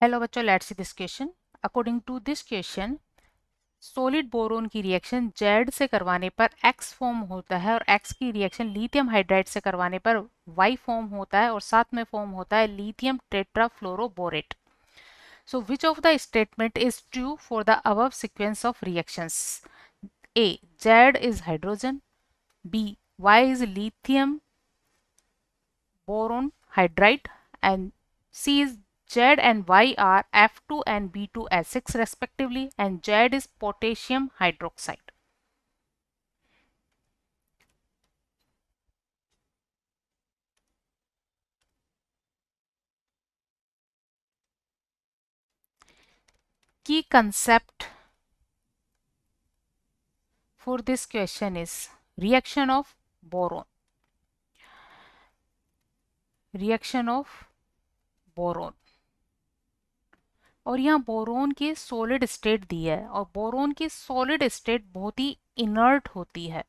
Hello बच्चों, let's see this question. According to this question, solid boron की reaction Z से करवाने पर एक्स फॉर्म होता है और एक्स की रिएक्शन लिथियम हाइड्राइड से करवाने पर वाई फॉर्म होता है और साथ में फॉर्म होता है lithium tetrafluoroborate. So which of the statement is true for the above sequence of reactions? A, Z is hydrogen. B, Y is lithium boron hydride, and C is Z and Y are F2 and B2S6 respectively, and Z is potassium hydroxide. Key concept for this question is reaction of boron. Reaction of boron. और यहाँ boron की solid state दी है और boron की solid state बहुत ही inert होती है।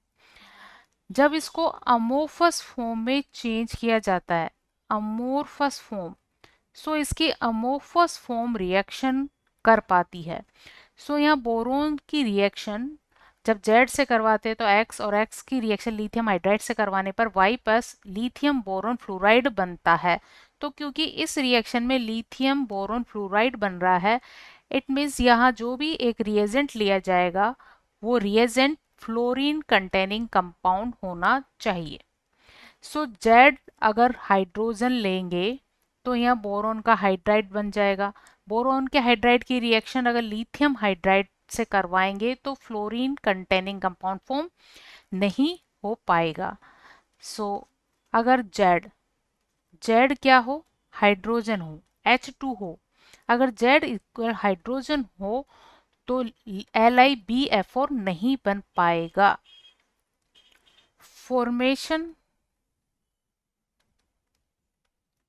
जब इसको अमोर्फस फॉर्म में चेंज किया जाता है, अमोर्फस फॉर्म, सो इसकी अमोर्फस फॉर्म रिएक्शन कर पाती है। सो यहाँ बोरोन की रिएक्शन जब जेड से करवाते हैं तो एक्स, और एक्स की रिएक्शन लिथियम हाइड्राइड से करवाने पर Y plus lithium boron fluoride बनता है। तो क्योंकि इस रिएक्शन में लिथियम बोरोन फ्लोराइड बन रहा है, इट मीन्स यहाँ जो भी एक रिएजेंट लिया जाएगा वो रिएजेंट फ्लोरीन कंटेनिंग कंपाउंड होना चाहिए। सो जेड अगर हाइड्रोजन लेंगे तो यहाँ बोरोन का हाइड्राइड बन जाएगा। बोरोन के हाइड्राइड की रिएक्शन अगर लिथियम हाइड्राइड से करवाएंगे तो फ्लोरीन कंटेनिंग कंपाउंड फॉर्म नहीं हो पाएगा। सो अगर जेड जेड क्या हो, हाइड्रोजन हो, H2 हो, अगर जेड इक्वल हाइड्रोजन हो तो LiBF4 नहीं बन पाएगा। Formation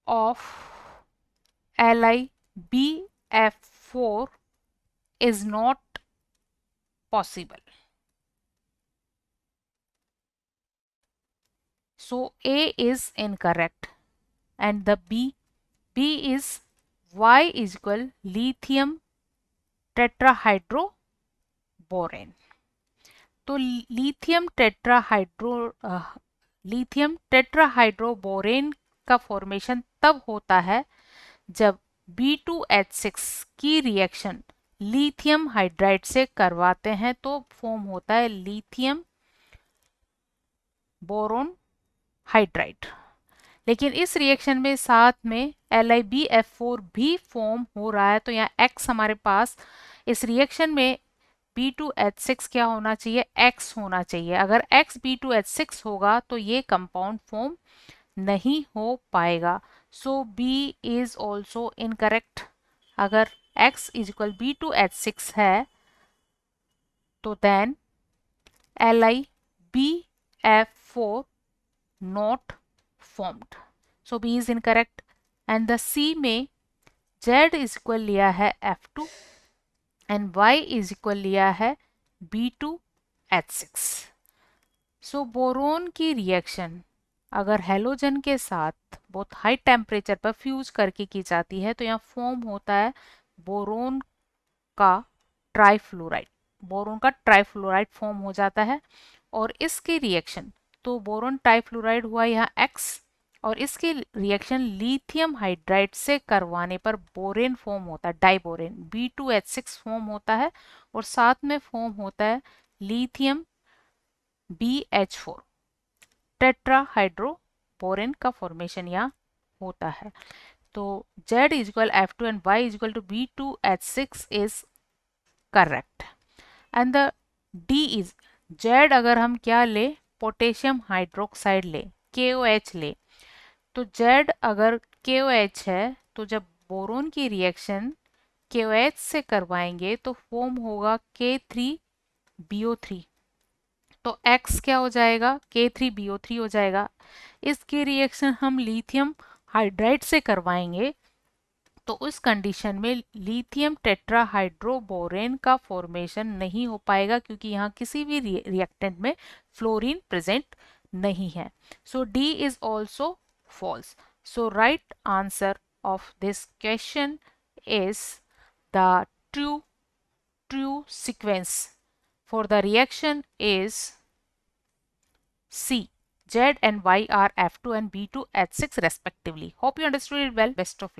of LiBF4 is not possible. So A is incorrect and the B is Y is equal lithium tetrahydroborane. तो लिथियम टेट्राहाइड्रोबोरेन का फॉर्मेशन तब होता है जब B2H6 की रिएक्शन लिथियम हाइड्राइड से करवाते हैं तो फॉर्म होता है लिथियम बोरोन हाइड्राइड। लेकिन इस रिएक्शन में साथ में LiBF4 भी फॉर्म हो रहा है, तो यहाँ X हमारे पास इस रिएक्शन में B2H6 क्या होना चाहिए, X होना चाहिए। अगर X B2H6 होगा तो ये कंपाउंड फॉर्म नहीं हो पाएगा। सो B इज ऑल्सो इनकरेक्ट। अगर X इज इक्वल B2H6 है तो then LiBF4 not formed. So B is incorrect. And the C में Z is equal लिया है F2 and Y is equal लिया है B2H6. So बोरोन की रिएक्शन अगर हेलोजन के साथ बहुत हाई टेम्परेचर पर फ्यूज करके की जाती है तो यहाँ फॉर्म होता है बोरोन का ट्राइफ्लोराइड। बोरोन का ट्राइफ्लोराइड फॉर्म हो जाता है और इसकी रिएक्शन, तो बोरोन ट्राइफ्लोराइड हुआ यहाँ X और इसकी रिएक्शन लिथियम हाइड्राइड से करवाने पर बोरेन फॉर्म होता है, डाइबोरेन B2H6 फॉर्म होता है और साथ में फॉर्म होता है लिथियम BH4। टेट्राहाइड्रोबोरेन का फॉर्मेशन यहाँ होता है। तो Z is equal F2 and Y is equal to B2H6 is correct. And the D is Z अगर हम क्या ले, पोटेशियम हाइड्रोक्साइड ले, KOH ले, तो Z अगर KOH है तो जब बोरोन की रिएक्शन KOH से करवाएंगे तो फॉर्म होगा K3BO3। तो X क्या हो जाएगा, K3BO3 हो जाएगा। इसकी रिएक्शन हम लिथियम हाइड्राइड से करवाएंगे तो उस कंडीशन में लिथियम टेट्राहाइड्रोबोरेन का फॉर्मेशन नहीं हो पाएगा क्योंकि यहाँ किसी भी रिएक्टेंट में फ्लोरीन प्रेजेंट नहीं है। So D is also false. So right answer of this question is the true sequence for the reaction is C. Z and Y are F2 and B2H6 respectively. Hope you understood it well. Best of luck.